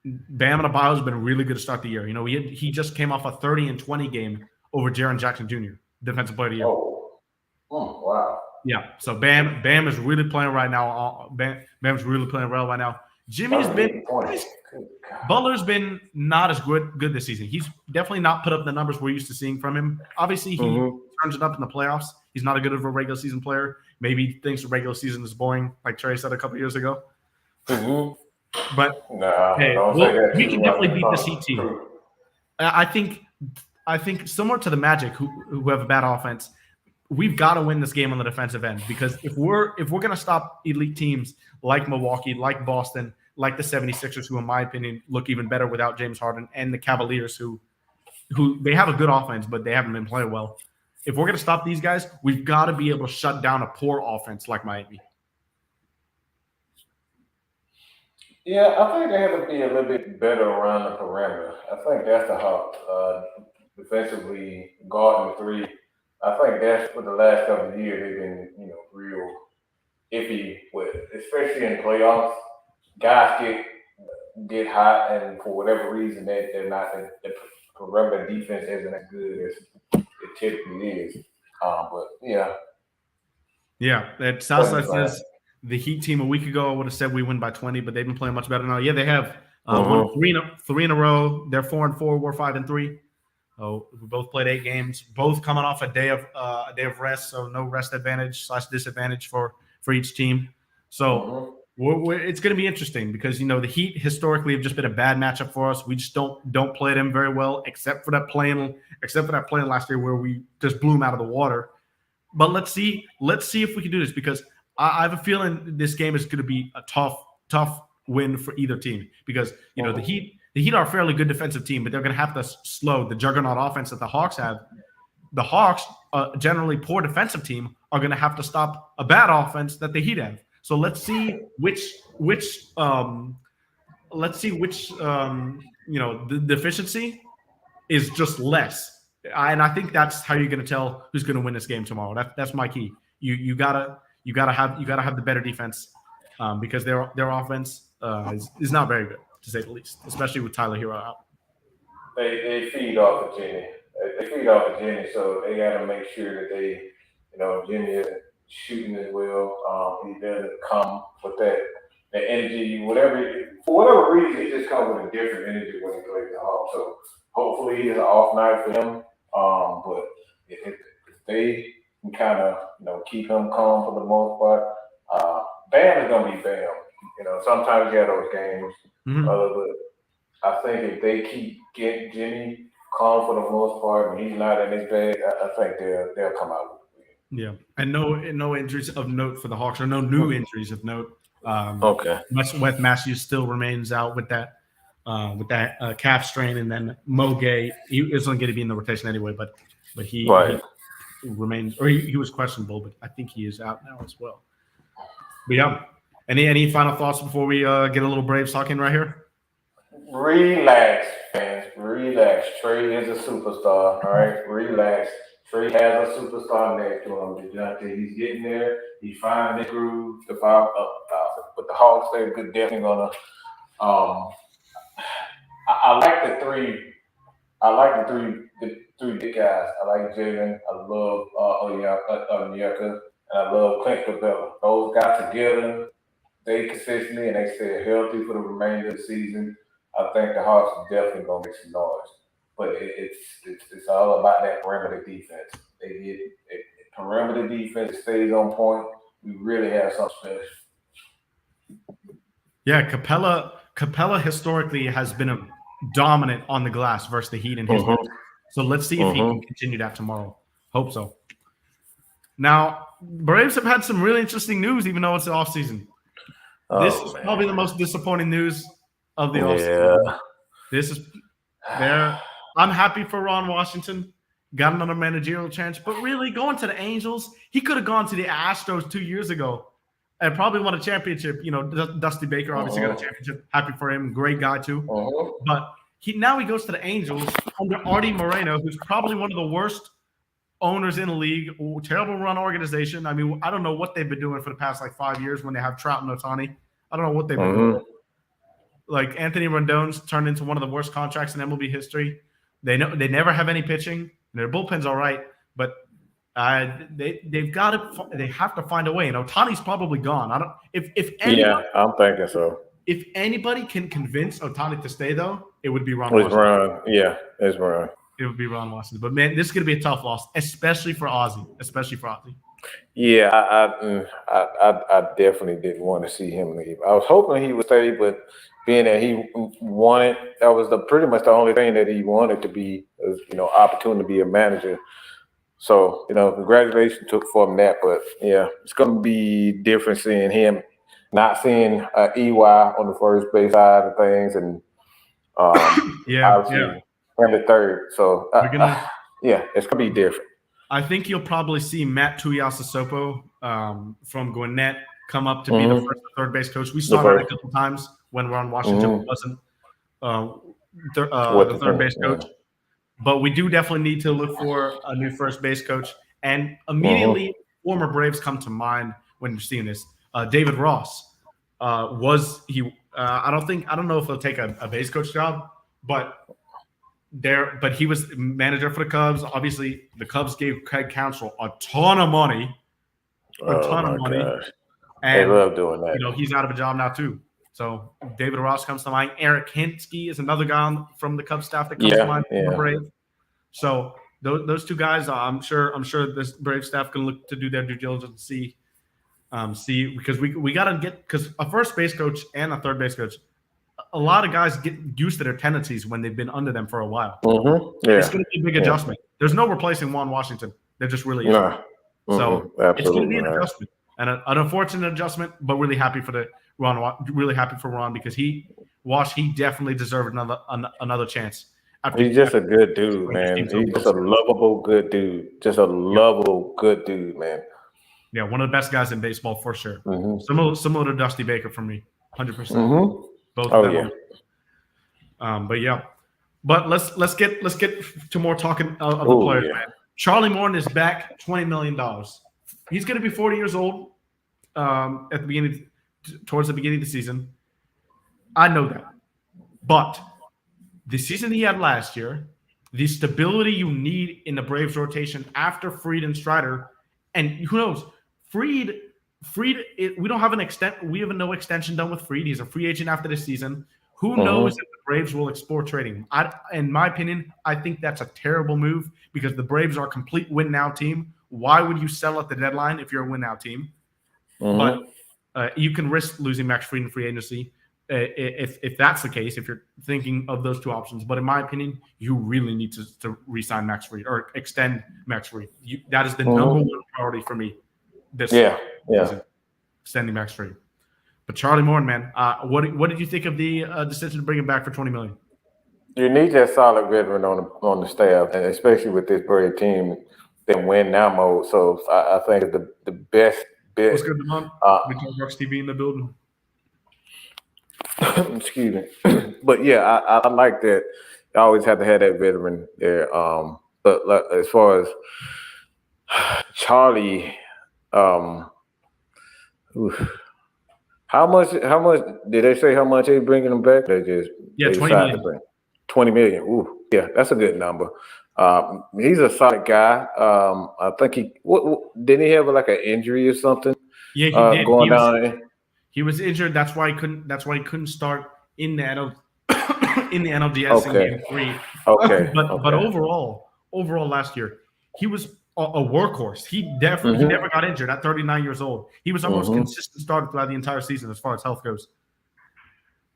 Bam Adebayo has been really good to start the year. You know, he just came off a 30-20 game over Jaren Jackson Jr., Defensive Player of the Year. Oh, wow. Yeah, so Bam is really playing right now. Bam's really playing well right now. Butler's been not as good this season. He's definitely not put up the numbers we're used to seeing from him. Obviously, he turns it up in the playoffs. He's not a good of a regular season player. Maybe he thinks the regular season is boring, like Trey said a couple years ago. But we can definitely beat this Heat team. I think similar to the Magic, who have a bad offense. We've got to win this game on the defensive end because if we're going to stop elite teams like Milwaukee, like Boston, like the 76ers, who in my opinion look even better without James Harden, and the Cavaliers, who they have a good offense, but they haven't been playing well. If we're going to stop these guys, we've got to be able to shut down a poor offense like Miami. Yeah, I think they have to be a little bit better around the perimeter. I think that's the Hawks. Defensively guarding the three. I think that's for the last couple of years they've been, real iffy with, especially in the playoffs. Guys get hot, and for whatever reason, they're not. The perimeter defense isn't as good as it typically is. But that Southside says the Heat team a week ago would have said we win by 20, but they've been playing much better now. Yeah, they have won three in a row. They're 4-4. We're 5-3. Oh, we both played 8 games, both coming off a day of rest, so no rest advantage / disadvantage for each team. So it's going to be interesting because the Heat historically have just been a bad matchup for us. We just don't play them very well, except for that playing last year where we just blew them out of the water. But let's see if we can do this because I have a feeling this game is going to be a tough win for either team because the Heat. The Heat are a fairly good defensive team, but they're going to have to slow the juggernaut offense that the Hawks have. The Hawks, generally poor defensive team, are going to have to stop a bad offense that the Heat have. So let's see which the deficiency is just less. And I think that's how you're going to tell who's going to win this game tomorrow. That's my key. You gotta have the better defense because their offense is not very good, to say the least, especially with Tyler Hero out. They feed off of Jenny. They feed off of Jenny, so they got to make sure that they, Jenny isn't shooting as well. He doesn't come with that energy, for whatever reason, he just comes with a different energy when he plays the Hawks. So hopefully it's an off night for him. But if they can kind of, keep him calm for the most part, Bam is gonna be Bam. You know, sometimes you have those games, Mhm. but I think if they keep getting Jimmy calm for the most part, and he's not in his bag, I think they'll come out with Yeah, and no injuries of note for the Hawks, or no new it. injuries of note. Okay. Wes Matthews still remains out with that calf strain, and then Mogay, he isn't going to be in the rotation anyway, but he Right. remains, or he was questionable, but I think he is out now as well. But yeah, any final thoughts before we get a little Braves talk in right here? Relax, fans. Relax. Trey is a superstar. All right. Relax. Trey has a superstar next to him. He's getting there. He's finding the groove. The foul up. But the Hawks, they're definitely gonna. Um, I like the three. I like the three big guys. I like Jalen. I love Onyeka, and I love Clint Capella. Those guys together, they consistently and they stay healthy for the remainder of the season. I think the Hawks are definitely gonna make some noise. But it's all about that perimeter defense. They get if perimeter defense stays on point. We really have something special. Yeah, Capella historically has been a dominant on the glass versus the Heat in his minutes. So let's see if he can continue that tomorrow. Hope so. Now, Braves have had some really interesting news, even though it's the offseason. This is probably the most disappointing news of the offseason. Yeah. This is there. I'm happy for Ron Washington. Got another managerial chance. But really, going to the Angels, he could have gone to the Astros 2 years ago and probably won a championship. You know, Dusty Baker obviously got a championship. Happy for him. Great guy, too. But now he goes to the Angels under Artie Moreno, who's probably one of the worst owners in the league. Terrible run organization. I mean, I don't know what they've been doing for the past 5 years when they have Trout and Ohtani. I don't know what they've been doing. Like Anthony Rendon's turned into one of the worst contracts in MLB history. They never have any pitching. Their bullpen's all right, but they've got to. They have to find a way. And Ohtani's probably gone. I don't. If anybody, Yeah, I'm thinking so. If anybody can convince Ohtani to stay, though, it would be Ron It's Washington. Ron. Yeah, it's Ron. It would be Ron Washington. But man, this is going to be a tough loss, especially for Ozzy. Yeah, I definitely didn't want to see him leave. I was hoping he would stay, but being that he wanted, that was pretty much the only thing that he wanted to be, opportunity to be a manager. So, congratulations for him that. But yeah, it's going to be different seeing him, not seeing EY on the first base side of things, and obviously him at third. So it's going to be different. I think you'll probably see Matt Tuiasosopo from Gwinnett come up to be the first third base coach. We saw that a couple times when Ron Washington wasn't the third base coach. But we do definitely need to look for a new first base coach. And immediately, former Braves come to mind when you're seeing this. David Ross I don't know if he'll take a base coach job, but he was manager for the Cubs. Obviously, the Cubs gave Craig Counsell a ton of money. Gosh. And they love doing that. He's out of a job now too. So David Ross comes to mind. Eric Hinsky is another guy from the Cubs staff that comes to mind. Brave. So those two guys, I'm sure this Brave staff can look to do their due diligence and see because we got to get, because a first base coach and a third base coach, a lot of guys get used to their tendencies when they've been under them for a while. It's going to be a big adjustment. There's no replacing Juan Washington. There just really isn't. So it's going to be an adjustment, and an unfortunate adjustment, but really happy for Ron because he definitely deserved another chance. He's just a good dude, man. He's just a lovable good dude. Just a lovable good dude, man. Yeah, one of the best guys in baseball for sure. Similar to Dusty Baker for me, 100%. Both of them. But let's get to more talking of the players, man. Charlie Morton is back, $20 million. He's going to be 40 years old towards the beginning of the season. I know that, but the season he had last year, the stability you need in the Braves rotation after Fried and Strider, and who knows, Fried, we don't have we have no extension done with Fried. He's a free agent after this season. Who knows if the Braves will explore trading him? In my opinion, I think that's a terrible move because the Braves are a complete win-now team. Why would you sell at the deadline if you're a win-now team? But You can risk losing Max Fried in free agency if that's the case, if you're thinking of those two options. But in my opinion, you really need to re-sign Max Fried or extend Max Fried. That is the number one priority for me this season, extending Max Fried. But Charlie Morton, man, what did you think of the decision to bring him back for $20 million? You need that solid veteran on the staff, and especially with this Brave team in win now mode. So I think the best bet. What's good, Devon? We talk Rocks TV in the building. Excuse me, but yeah, I like that. I always have to have that veteran there. But like, as far as Charlie, how much did they say? How much they bringing him back? They just 20 million. 20 million. Ooh, yeah, that's a good number. He's a solid guy. I think didn't he have like an injury or something? Yeah, he did. Going down there. He was injured. That's why he couldn't start in the NLDS in Game 3. Okay. But overall last year, he was a workhorse. He never got injured at 39 years old. He was almost consistent starter throughout the entire season as far as health goes.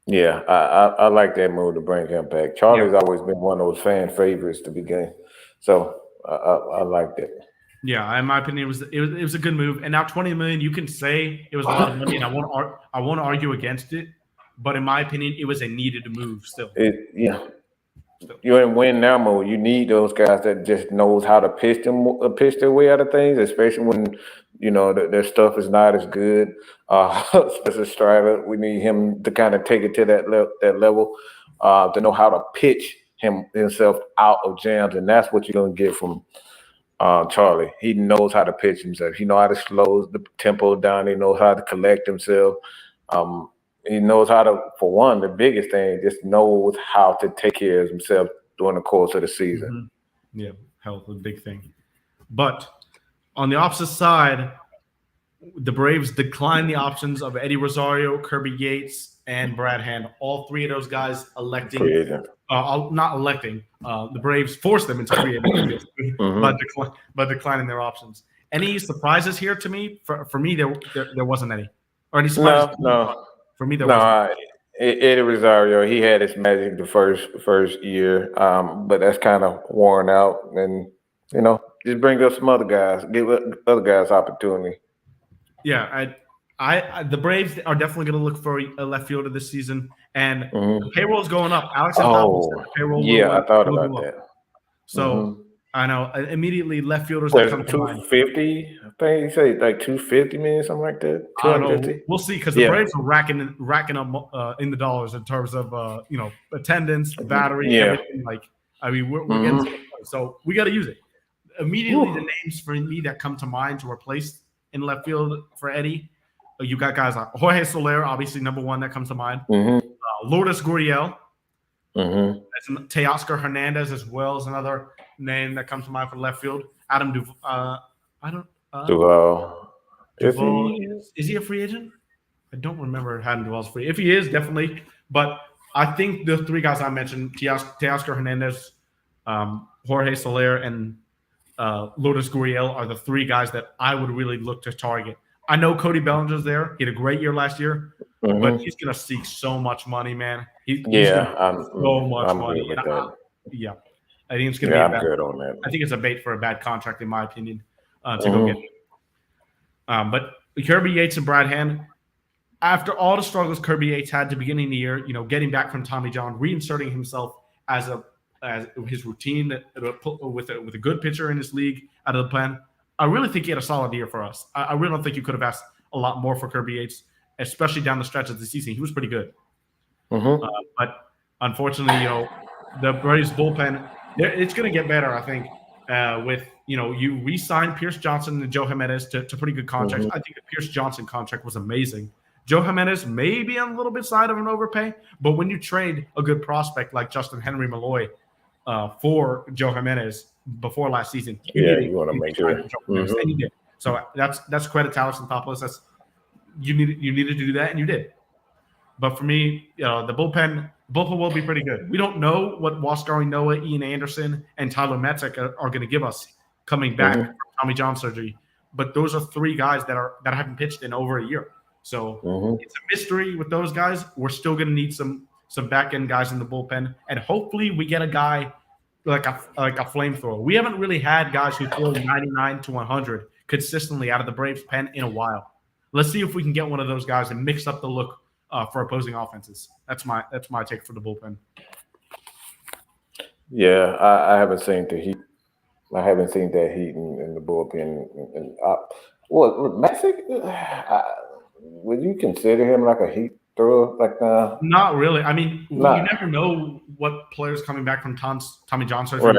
Yeah, I like that move to bring him back. Charlie's always been one of those fan favorites to begin, so I like that. Yeah, in my opinion, it was a good move. And now $20 million, you can say it was a lot of money, and I won't argue against it. But in my opinion, it was a needed move still. You're in win now mode. You need those guys that just knows how to pitch their way out of things, especially when their stuff is not as good. Especially Strider, we need him to kind of take it to that level, to know how to pitch himself out of jams, and that's what you're gonna get from Charlie. He knows how to pitch himself. He knows how to slow the tempo down. He knows how to collect himself. He knows how to, for one, the biggest thing, just knows how to take care of himself during the course of the season. Mm-hmm. Yeah, health is a big thing. But on the opposite side, the Braves declined the options of Eddie Rosario, Kirby Yates, and Brad Hand. All three of those guys electing. Not electing. The Braves forced them into free agency, but declining their options. Any surprises here to me? For me, there wasn't any. Or any surprises? No. For me, there wasn't. Eddie Rosario, he had his magic the first year, but that's kind of worn out. And just bring up some other guys, give other guys opportunity. Yeah, the Braves are definitely going to look for a left fielder this season, and the payroll is going up. Alex and payroll. I thought about that. So I know immediately left fielders that come to mind. 250. I think you say like 250 million, something like that. 250. We'll see, because the Braves are racking up in the dollars in terms of attendance, battery, everything. Like, I mean, we're getting to the point, so we got to use it immediately. The names for me that come to mind to replace in left field for Eddie, you got guys like Jorge Soler, obviously number one that comes to mind. Lourdes Gurriel, Teoscar Hernandez as well as another name that comes to mind for left field. Adam Duvall. Duvall. Is he a free agent? I don't remember Adam Duvall's free. If he is, definitely. But I think the three guys I mentioned, Teoscar Hernandez, Jorge Soler, and Lourdes Gurriel are the three guys that I would really look to target. I know Cody Bellinger's there. He had a great year last year, but he's going to seek so much money, man. He's so much money. With that. Yeah. I think it's going to be I'm good on that. I think it's a bait for a bad contract, in my opinion, to go get it. But Kirby Yates and Brad Hand, after all the struggles Kirby Yates had at the beginning of the year, getting back from Tommy John, reinserting himself as his routine with a good pitcher in this league out of the pen, I really think he had a solid year for us. I really don't think you could have asked a lot more for Kirby Yates, especially down the stretch of the season. He was pretty good. But unfortunately, the Braves bullpen, it's going to get better, I think, with, you re-signed Pierce Johnson and Joe Jimenez to pretty good contracts. I think the Pierce Johnson contract was amazing. Joe Jimenez may be on a little bit side of an overpay, but when you trade a good prospect like Henry Malloy for Joe Jimenez before last season, you want to make sure. And you did. So that's credit to Alex Anthopoulos. You needed to do that, and you did. But for me, the bullpen will be pretty good. We don't know what Waskari Noah, Ian Anderson, and Tyler Metzek are going to give us coming back from Tommy John surgery. But those are three guys that haven't pitched in over a year. So Mm-hmm. it's a mystery with those guys. We're still going to need some back end guys in the bullpen, and hopefully we get a guy like a flamethrower. We haven't really had guys who throw 99 to 100 consistently out of the Braves pen in a while. Let's see if we can get one of those guys and mix up the look for opposing offenses. That's my take for the bullpen. Yeah, I haven't seen the heat. I haven't seen that heat in the bullpen. Messick, would you consider him like a heat thrower? Not really. I mean, you Nah. never know what players coming back from Tommy John surgery.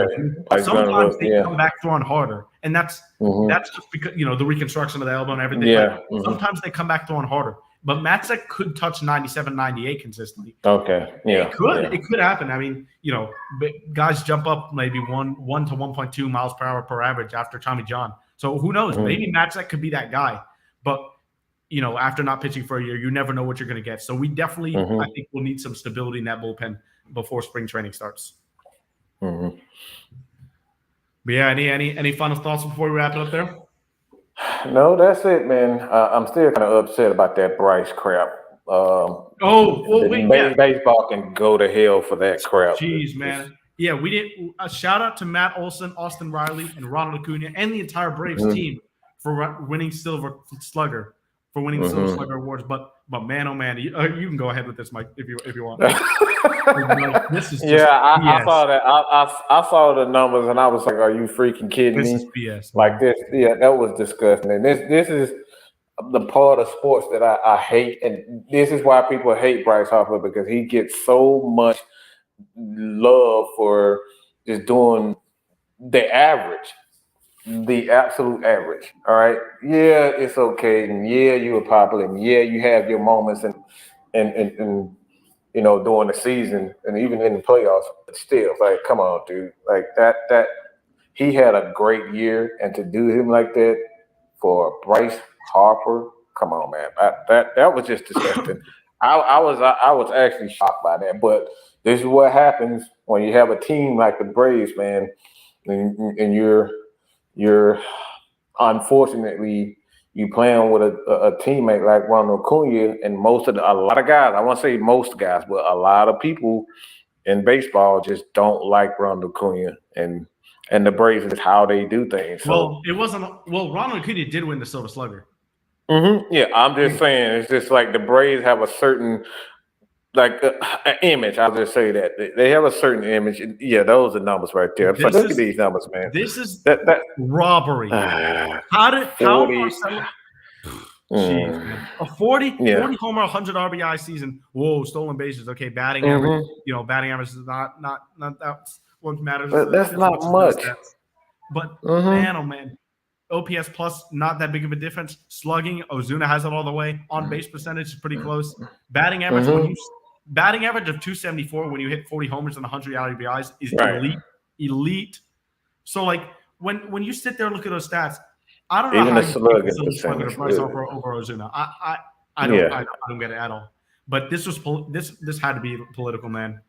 Right. Sometimes they come back throwing harder, and that's just because the reconstruction of the elbow and everything. Yeah. But sometimes they come back throwing harder. But Matzek could touch 97, 98 consistently. Okay. Yeah. It could happen. I mean, guys jump up maybe 1 to 1.2 miles per hour per average after Tommy John. So who knows? Maybe Matzek could be that guy. But after not pitching for a year, you never know what you're going to get. So we definitely, I think, will need some stability in that bullpen before spring training starts. Mm-hmm. But yeah, any final thoughts before we wrap it up there? No, that's it, man. I'm still kind of upset about that Bryce crap. Baseball can go to hell for that crap. Jeez, man. Yeah, we didn't. A shout out to Matt Olson, Austin Riley, and Ronald Acuna, and the entire Braves team for winning Silver Slugger. Silver Slugger awards, but man, oh man, you can go ahead with this, Mike, if you want. This is just I saw that. I saw the numbers and I was like, "Are you freaking kidding me?" This is BS. Like this, that was disgusting. And this is the part of sports that I hate, and this is why people hate Bryce Harper, because he gets so much love for just doing the average. The absolute average. All right. Yeah, it's okay. And yeah, you were popular. And yeah, you have your moments and during the season and even in the playoffs. But still, like, come on, dude. Like that he had a great year, and to do him like that for Bryce Harper, come on, man. That was just disgusting. I was actually shocked by that. But this is what happens when you have a team like the Braves, man, and you're unfortunately you playing with a teammate like Ronald Acuna, and a lot of guys, I won't say most guys, but a lot of people in baseball just don't like Ronald Acuna, and the Braves is how they do things. So, Ronald Acuna did win the Silver Slugger. Yeah, I'm just saying, it's just like the Braves have a certain an image. I'll just say that they have a certain image. Yeah, those are numbers right there. But look at these numbers, man. This is that robbery. How 40 homer, 100 RBI season. Whoa, stolen bases. Okay, batting average. Batting average is not that's what matters. That's not much. But man, oh man, OPS plus not that big of a difference. Slugging, Ozuna has it all the way. On base percentage is pretty close. Batting average batting average of 274 when you hit 40 homers and 100 RBIs is elite. So like when you sit there and look at those stats, I don't know even how the slugging percentage over Ozuna. I don't get it at all. But this had to be political, man.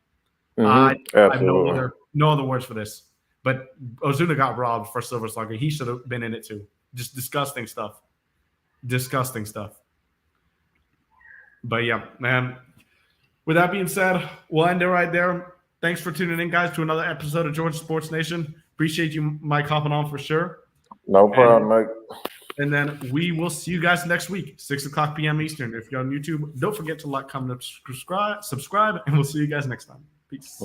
I have no other words for this. But Ozuna got robbed for Silver Slugger. He should have been in it too. Just disgusting stuff. But yeah, man. With that being said, we'll end it right there. Thanks for tuning in, guys, to another episode of Georgia Sports Nation. Appreciate you, Mike, hopping on for sure. No problem, Mike. And then we will see you guys next week, 6:00 p.m. Eastern. If you're on YouTube, don't forget to like, comment, subscribe, and we'll see you guys next time. Peace.